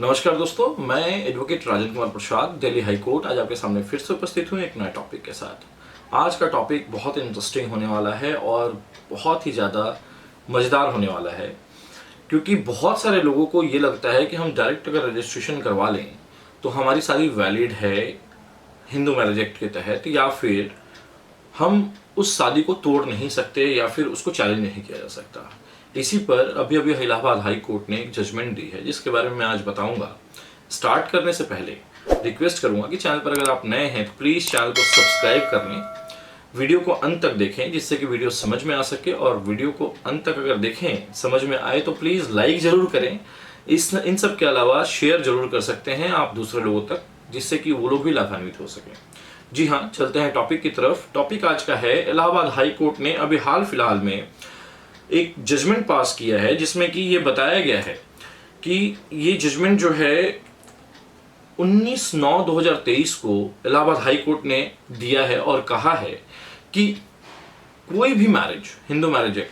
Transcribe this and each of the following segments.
नमस्कार दोस्तों, मैं advocate Rajan Kumar Prasad, Delhi high court आज आपके सामने फिर से उपस्थित हूँ एक नए टॉपिक के साथ। आज का टॉपिक बहुत इंटरेस्टिंग होने वाला है और बहुत ही ज़्यादा मज़ेदार होने वाला है, क्योंकि बहुत सारे लोगों को ये लगता है कि हम डायरेक्ट अगर रजिस्ट्रेशन करवा लें तो हमारी सारी वैलिड है हिंदू मैरिज एक्ट के तहत, या फिर हम उस शादी को तोड़ नहीं सकते या फिर उसको चैलेंज नहीं किया जा सकता। इसी पर अभी अभी इलाहाबाद हाई कोर्ट ने एक जजमेंट दी है जिसके बारे में मैं आज बताऊंगा। स्टार्ट करने से पहले रिक्वेस्ट करूंगा कि चैनल पर अगर आप नए हैं तो प्लीज़ चैनल को सब्सक्राइब कर लें, वीडियो को अंत तक देखें जिससे कि वीडियो समझ में आ सके, और वीडियो को अंत तक अगर देखें समझ में आए तो प्लीज़ लाइक ज़रूर करें। इन सब के अलावा शेयर जरूर कर सकते हैं आप दूसरे लोगों तक, जिससे कि वो लोग भी लाभान्वित हो सकें। जी हाँ, चलते हैं टॉपिक की तरफ। टॉपिक आज का है, इलाहाबाद हाई कोर्ट ने अभी हाल फिलहाल में एक जजमेंट पास किया है जिसमें कि ये बताया गया है कि ये जजमेंट जो है 19/9/2023 को इलाहाबाद हाई कोर्ट ने दिया है और कहा है कि कोई भी मैरिज, हिंदू मैरिज एक्ट,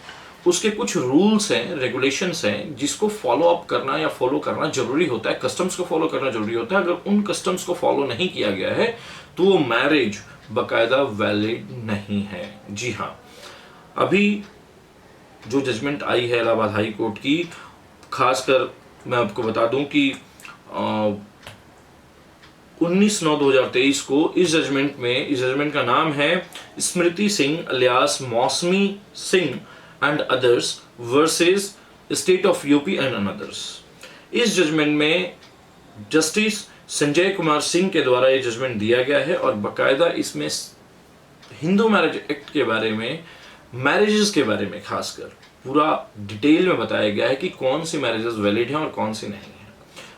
उसके कुछ रूल्स हैं, रेगुलेशंस हैं जिसको फॉलो अप करना या फॉलो करना जरूरी होता है, कस्टम्स को फॉलो करना जरूरी होता है। अगर उन कस्टम्स को फॉलो नहीं किया गया है तो वो मैरिज बाकायदा वैलिड नहीं है। जी हाँ, अभी जो जजमेंट आई है इलाहाबाद हाई कोर्ट की, खासकर मैं आपको बता दूं कि 19/9/2023 को इस जजमेंट का नाम है स्मृति सिंह अलियास मौसमी Singh and others versus state of UP and another's. इस जजमेंट में जस्टिस संजय कुमार सिंह के द्वारा ये जजमेंट दिया गया है और बाकायदा इसमें हिंदू मैरिज एक्ट के बारे में, मैरिजेस के बारे में खासकर पूरा डिटेल में बताया गया है कि कौन सी मैरिजेस वैलिड हैं और कौन सी नहीं है।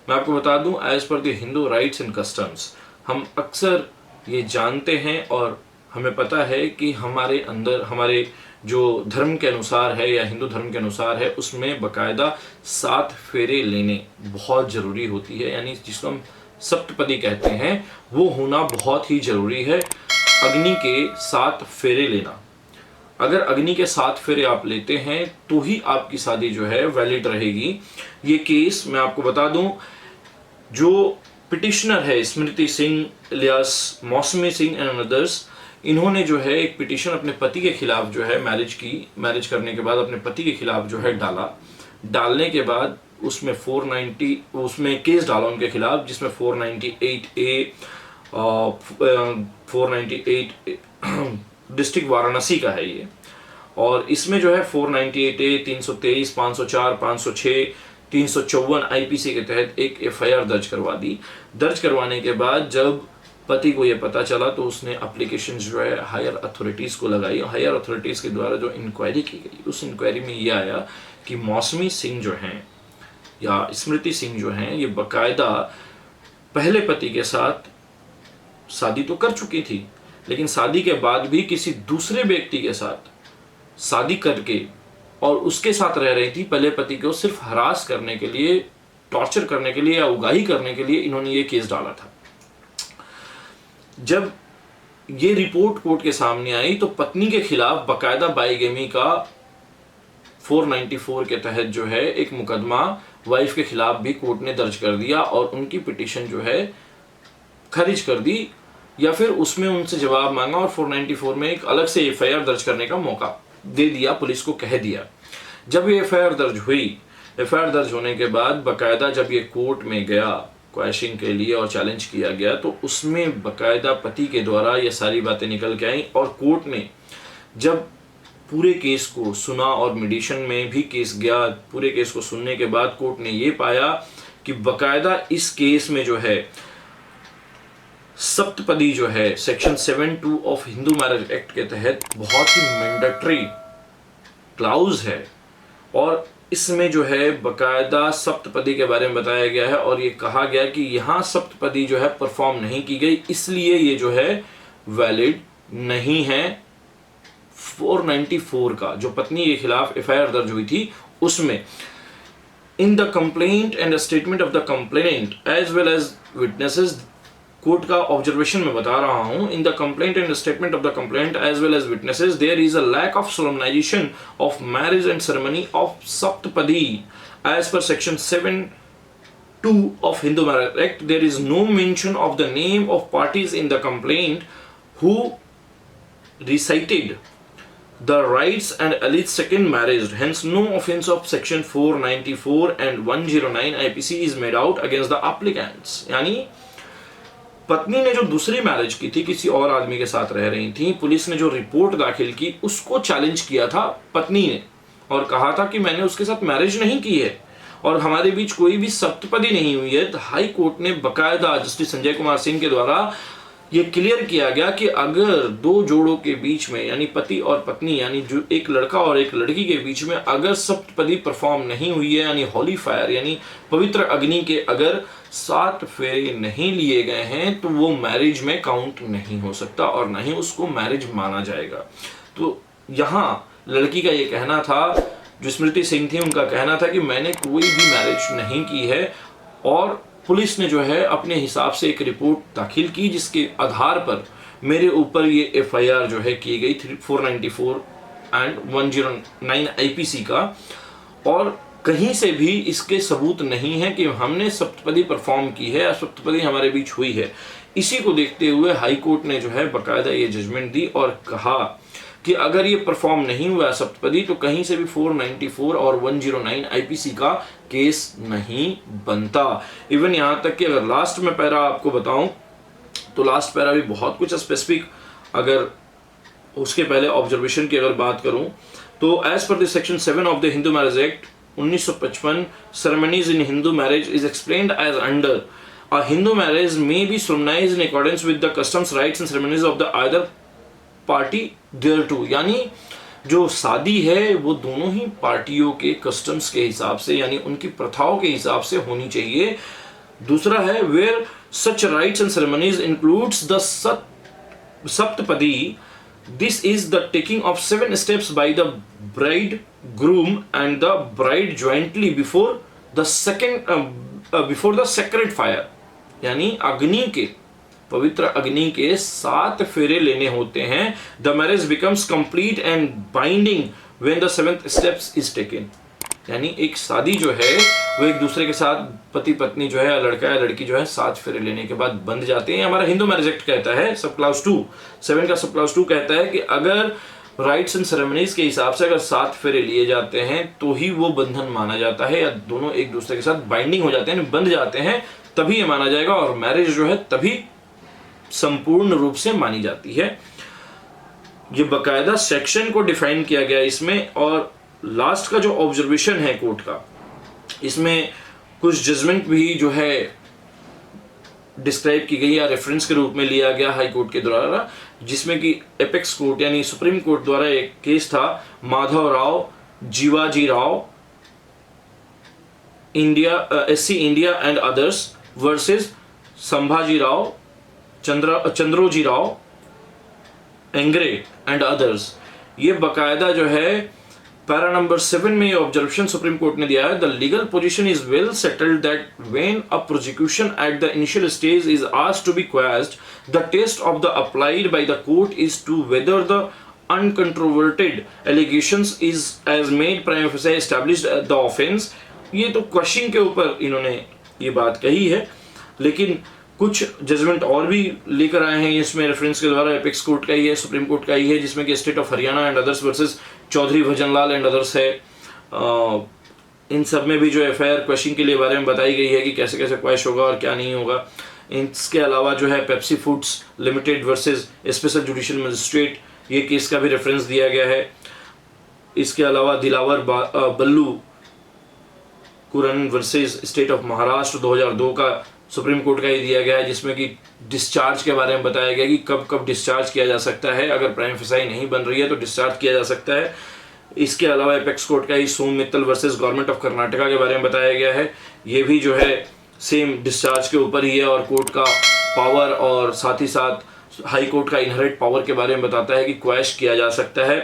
मैं आपको बता दूं, as per the Hindu rites and customs, हम अक्सर ये जानते हैं और हमें पता है कि हमारे अंदर, हमारे जो धर्म के अनुसार है या हिंदू धर्म के अनुसार है, उसमें बाकायदा 7 फेरे लेने बहुत ज़रूरी होती है, यानी जिसको हम सप्तपदी कहते हैं, वो होना बहुत ही ज़रूरी है। अग्नि के 7 फेरे लेना, अगर अग्नि के 7 फेरे आप लेते हैं तो ही आपकी शादी जो है वैलिड रहेगी। ये केस मैं आपको बता दूं, जो पिटिशनर है स्मृति सिंह अलियास मौसमी सिंह एंड अदर्स, इन्होंने जो है एक पिटिशन अपने पति के खिलाफ जो है मैरिज करने के बाद अपने पति के खिलाफ जो है डालने के बाद उसमें 490 उसमें केस डाला उनके खिलाफ, जिसमें 498A 498 डिस्ट्रिक्ट वाराणसी का है ये, और इसमें जो है 498A 323 504 506 354 आईपीसी के तहत एक एफआईआर दर्ज करवा दी। दर्ज करवाने के बाद जब पति को ये पता चला तो उसने एप्लीकेशन जो है हायर अथॉरिटीज़ को लगाई। हायर अथॉरिटीज़ के द्वारा जो इंक्वायरी की गई, उस इंक्वायरी में ये आया कि मौसमी सिंह जो हैं या स्मृति सिंह जो हैं, ये बाकायदा पहले पति के साथ शादी तो कर चुकी थी, लेकिन शादी के बाद भी किसी दूसरे व्यक्ति के साथ शादी करके और उसके साथ रह रही थी। पहले पति को सिर्फ हरास करने के लिए, टॉर्चर करने के लिए या उगाही करने के लिए इन्होंने ये केस डाला था। जब ये रिपोर्ट कोर्ट के सामने आई तो पत्नी के खिलाफ बाकायदा बाइगेमी का 494 के तहत जो है एक मुकदमा वाइफ के खिलाफ भी कोर्ट ने दर्ज कर दिया और उनकी पिटीशन जो है खारिज कर दी, या फिर उसमें उनसे जवाब मांगा और 494 में एक अलग से एफआईआर दर्ज करने का मौका दे दिया, पुलिस को कह दिया। जब ये एफआईआर दर्ज हुई, एफआईआर दर्ज होने के बाद बाकायदा जब ये कोर्ट में गया क्वेश्चन के लिए और चैलेंज किया गया, तो उसमें बाकायदा पति के द्वारा ये सारी बातें निकल के आई और कोर्ट ने जब पूरे केस को सुना और मीडिएशन में भी केस गया, पूरे केस को सुनने के बाद कोर्ट ने ये पाया कि बाकायदा इस केस में जो है सप्तपदी जो है section 7(2) of Hindu marriage act के तहत बहुत ही मैंडेटरी क्लाउज है, और इसमें जो है बकायदा सप्तपदी के बारे में बताया गया है और ये कहा गया कि यहाँ सप्तपदी जो है परफॉर्म नहीं की गई, इसलिए ये जो है वैलिड नहीं है। 494 का जो पत्नी के खिलाफ एफआईआर दर्ज हुई थी उसमें in the complaint and statement of the complainant as well as witnesses, court का ऑब्जर्वेशन में बता रहा हूं, in the complaint and statement of the complaint as well as witnesses there is a lack of solemnization of marriage and ceremony of saptapadi as per section 2 of Hindu Marriage Act, there is no mention of the name of parties in the complaint who recited the rights and alleged second marriage. Hence, no offense of section 494 and 109 IPC is made out against the applicants. यानी पत्नी ने जो दूसरी marriage की थी, किसी और आदमी के साथ रह रही थी, पुलिस ने जो रिपोर्ट दाखिल की उसको चैलेंज किया था पत्नी ने और कहा था कि मैंने उसके साथ मैरिज नहीं की है और हमारे बीच कोई भी सप्तपदी नहीं हुई है। हाई कोर्ट ने बकायदा जस्टिस संजय कुमार सिंह के द्वारा ये क्लियर किया गया कि अगर दो जोड़ों के बीच में यानी पति और पत्नी यानी जो एक लड़का और एक लड़की के बीच में अगर सप्तपदी परफॉर्म नहीं हुई है यानी होली फायर यानी पवित्र अग्नि के अगर 7 फेरे नहीं लिए गए हैं तो वो मैरिज में काउंट नहीं हो सकता और ना ही उसको मैरिज माना जाएगा। तो यहाँ लड़की का ये कहना था, जो स्मृति सिंह थी उनका कहना था कि मैंने कोई भी मैरिज नहीं की है और पुलिस ने जो है अपने हिसाब से एक रिपोर्ट दाखिल की जिसके आधार पर मेरे ऊपर ये एफआईआर जो है की गई 494 एंड 109 आईपीसी का और कहीं से भी इसके सबूत नहीं है कि हमने सप्तपदी परफॉर्म की है या सप्तपदी हमारे बीच हुई है। इसी को देखते हुए हाई कोर्ट ने जो है बाकायदा ये जजमेंट दी और कहा कि अगर ये परफॉर्म नहीं हुआ सप्तपदी तो कहीं से भी 494 और 109 आईपीसी का केस नहीं बनता। इवन यहाँ तक कि अगर लास्ट में पैरा आपको बताऊं तो लास्ट पैरा भी बहुत कुछ स्पेसिफिक, अगर उसके पहले ऑब्जर्वेशन की अगर बात करूं तो as per the section 7 of the Hindu marriage act 1955 ceremonies in Hindu marriage is explained as under a Hindu marriage may be solemnized in accordance with the customs rites and ceremonies of the other party thereto, यानी जो शादी है वो दोनों ही पार्टियों के customs के हिसाब से यानी उनकी प्रथाओं के हिसाब से होनी चाहिए। दूसरा है where such rites and ceremonies includes the Saptapadi, this is the taking of 7 steps by the bride groom and the bride jointly before the sacred fire, यानी अग्नि के पवित्र अग्नि के 7 फेरे लेने होते हैं। The marriage becomes complete and binding when the 7th steps is taken, यानी एक शादी जो है वो एक दूसरे के साथ पति पत्नी जो है लड़का या लड़की जो है 7 फेरे लेने के बाद बंध जाते हैं। हमारा हिंदू मैरिज एक्ट कहता है सब क्लाउज 2 7 का सब क्लाउज 2 कहता है कि अगर राइट्स एंड सेरेमनीज के हिसाब से अगर 7 फेरे लिए जाते हैं तो ही वो बंधन माना जाता है या दोनों एक दूसरे के साथ बाइंडिंग हो जाते हैं, बंध जाते हैं, तभी ये माना जाएगा और मैरिज जो है तभी संपूर्ण रूप से मानी जाती है। ये बकायदा सेक्शन को डिफाइन किया गया इसमें। और लास्ट का जो ऑब्जर्वेशन है कोर्ट का, इसमें कुछ जजमेंट भी जो है डिस्क्राइब की गई या रेफरेंस के रूप में लिया गया हाई कोर्ट के द्वारा, जिसमें कि एपेक्स कोर्ट यानी सुप्रीम कोर्ट द्वारा एक केस था Madhav Rao Jivaji Rao India SC India and others versus Sambhaji Rao Chandroji Rao Angre and others. ये बकायदा जो है पैरा नंबर 7 में ये ऑब्जर्वेशन सुप्रीम कोर्ट ने दिया है, the legal position is well settled that when a prosecution at the initial stage is asked to be questioned, the test of the applied by the court is to whether the uncontroverted allegations is as made prima facie established the offence. ये तो question के ऊपर इन्होंने ये बात कही है, लेकिन कुछ जजमेंट और भी लेकर आए हैं इसमें रेफरेंस के द्वारा। एपेक्स कोर्ट का ही है, सुप्रीम कोर्ट का ही है, जिसमें कि state of Haryana and others versus Chaudhary Bhajanlal and others है। इन सब में भी जो एफआईआर क्वेश्चन के लिए बारे में बताई गई है कि कैसे कैसे क्वेश्चन होगा और क्या नहीं होगा। इसके अलावा जो है Pepsi foods limited versus special judicial magistrate, ये केस का भी रेफरेंस दिया गया है। इसके अलावा दिलावर बल्लू कुरन वर्सेस स्टेट ऑफ महाराष्ट्र 2002 का सुप्रीम कोर्ट का ही दिया गया है, जिसमें कि डिस्चार्ज के बारे में बताया गया कि कब कब डिस्चार्ज किया जा सकता है, अगर प्राइमा फेसी नहीं बन रही है तो डिस्चार्ज किया जा सकता है। इसके अलावा एपेक्स कोर्ट का ही Som Mittal versus government of Karnataka के बारे में बताया गया है, ये भी जो है सेम डिस्चार्ज के ऊपर ही है और कोर्ट का पावर और साथ ही साथ हाई कोर्ट का इनहेरेंट पावर के बारे में बताता है कि क्वैश किया जा सकता है।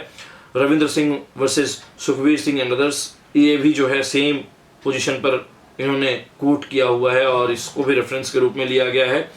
Ravinder Singh versus Sukhvir Singh and others, ये भी जो है सेम पोजीशन पर इन्होंने कोट किया हुआ है और इसको भी रेफरेंस के रूप में लिया गया है।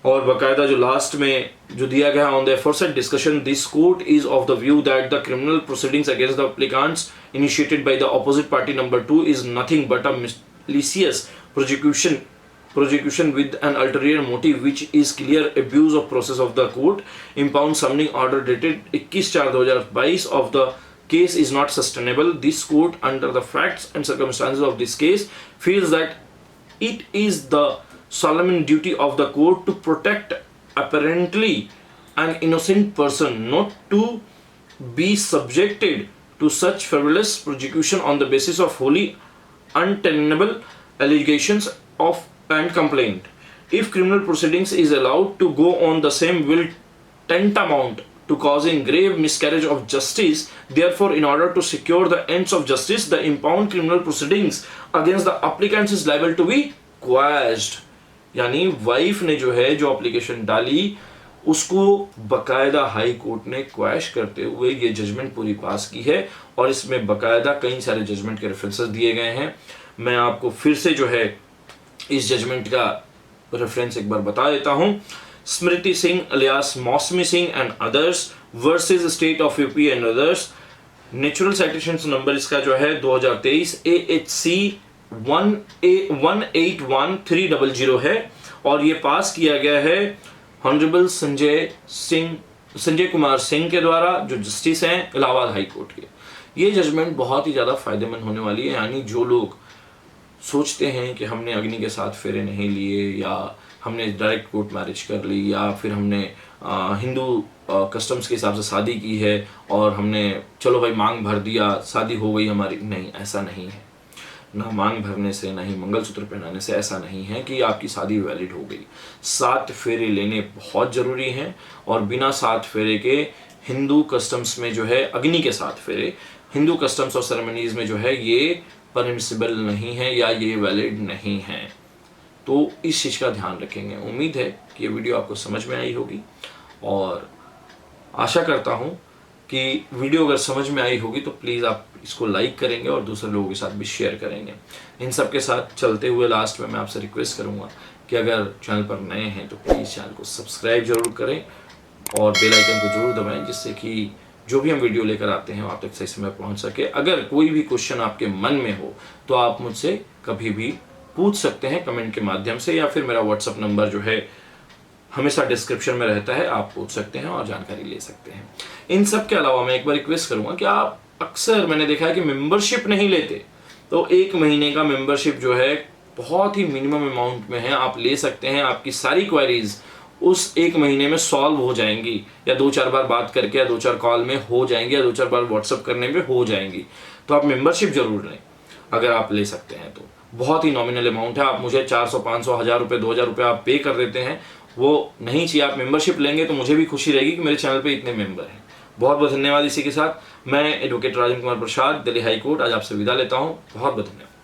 और बाकायदा जो लास्ट में जो दिया गया on the aforesaid discussion, this court is of the view that the criminal proceedings against the applicants initiated by the opposite party number 2 is nothing but a malicious prosecution with an ulterior motive which is clear abuse of process of the court, impound summoning order dated 21/4/2022 of the case is not sustainable. This court, under the facts and circumstances of this case, feels that it is the solemn duty of the court to protect apparently an innocent person, not to be subjected to such frivolous prosecution on the basis of wholly untenable allegations of and complaint. If criminal proceedings is allowed to go on, the same will tantamount to causing grave miscarriage of justice. Therefore, in order to secure the ends of justice, the impound criminal proceedings against the applicants is liable to be quashed. यानी wife ने जो है जो application डाली उसको बकायदा high court ने quash करते हुए ये जजमेंट पूरी पास की है, और इसमें बकायदा कई सारे जजमेंट के रेफरेंसेस दिए गए हैं। मैं आपको फिर से जो है इस जजमेंट का रेफरेंस एक बार बता देता हूं। स्मृति सिंह अलियास मौसमी Singh and others versus state of UP and others. Natural citation number इसका जो है 2023 AHC 1813000 है, और ये पास किया गया है ऑनरेबल संजय कुमार सिंह के द्वारा, जो जस्टिस हैं इलाहाबाद हाई कोर्ट के। ये जजमेंट बहुत ही ज़्यादा फायदेमंद होने वाली है। यानी जो लोग सोचते हैं कि हमने अग्नि के साथ फेरे नहीं लिए, या हमने डायरेक्ट कोर्ट मैरिज कर ली, या फिर हमने हिंदू कस्टम्स के हिसाब से शादी की है और हमने चलो भाई मांग भर दिया, शादी हो गई हमारी, नहीं, ऐसा नहीं है। ना मांग भरने से, ना ही मंगलसूत्र पहनाने से ऐसा नहीं है कि आपकी शादी वैलिड हो गई। 7 फेरे लेने बहुत ज़रूरी हैं, और बिना 7 फेरे के हिंदू कस्टम्स में जो है अग्नि के 7 फेरे हिंदू कस्टम्स और सेरेमनीज में जो है ये परमिसिबल नहीं है या ये वैलिड नहीं है। तो इस चीज़ का ध्यान रखेंगे। उम्मीद है कि ये वीडियो आपको समझ में आई होगी, और आशा करता हूँ कि वीडियो अगर समझ में आई होगी तो प्लीज़ आप इसको लाइक करेंगे और दूसरे लोगों के साथ भी शेयर करेंगे। इन सब के साथ चलते हुए लास्ट में मैं आपसे रिक्वेस्ट करूँगा कि अगर चैनल पर नए हैं तो प्लीज़ चैनल को सब्सक्राइब जरूर करें और बेल आइकन को जरूर दबाएं, जिससे कि जो भी हम वीडियो लेकर आते हैं आप तक सही समय पहुंच सके। अगर कोई भी क्वेश्चन आपके मन में हो तो आप मुझसे कभी भी पूछ सकते हैं कमेंट के माध्यम से, या फिर मेरा व्हाट्सअप नंबर जो है हमेशा डिस्क्रिप्शन में रहता है, आप पूछ सकते हैं और जानकारी ले सकते हैं। इन सब के अलावा मैं एक बार रिक्वेस्ट करूंगा कि आप अक्सर मैंने देखा है कि मेंबरशिप नहीं लेते, तो 1 महीने का मेंबरशिप जो है बहुत ही मिनिमम अमाउंट में है, आप ले सकते हैं। आपकी सारी क्वेरीज उस 1 महीने में सॉल्व हो जाएंगी, या 2-4 बार बात करके, या 2-4 कॉल में हो जाएंगी, या 2-4 बार व्हाट्सअप करने में हो जाएंगी। तो आप मेंबरशिप जरूर लें अगर आप ले सकते हैं तो। बहुत ही नॉमिनल अमाउंट है, आप मुझे 400, 500, 1000 रुपये, 2000 रुपये आप पे कर देते हैं, वो नहीं चाहिए। आप मेंबरशिप लेंगे तो मुझे भी खुशी रहेगी कि मेरे चैनल पे इतने मेंबर हैं। बहुत बहुत धन्यवाद। इसी के साथ मैं advocate Rajan Kumar Prasad, Delhi high court, आज आपसे विदा लेता हूँ। बहुत बहुत धन्यवाद।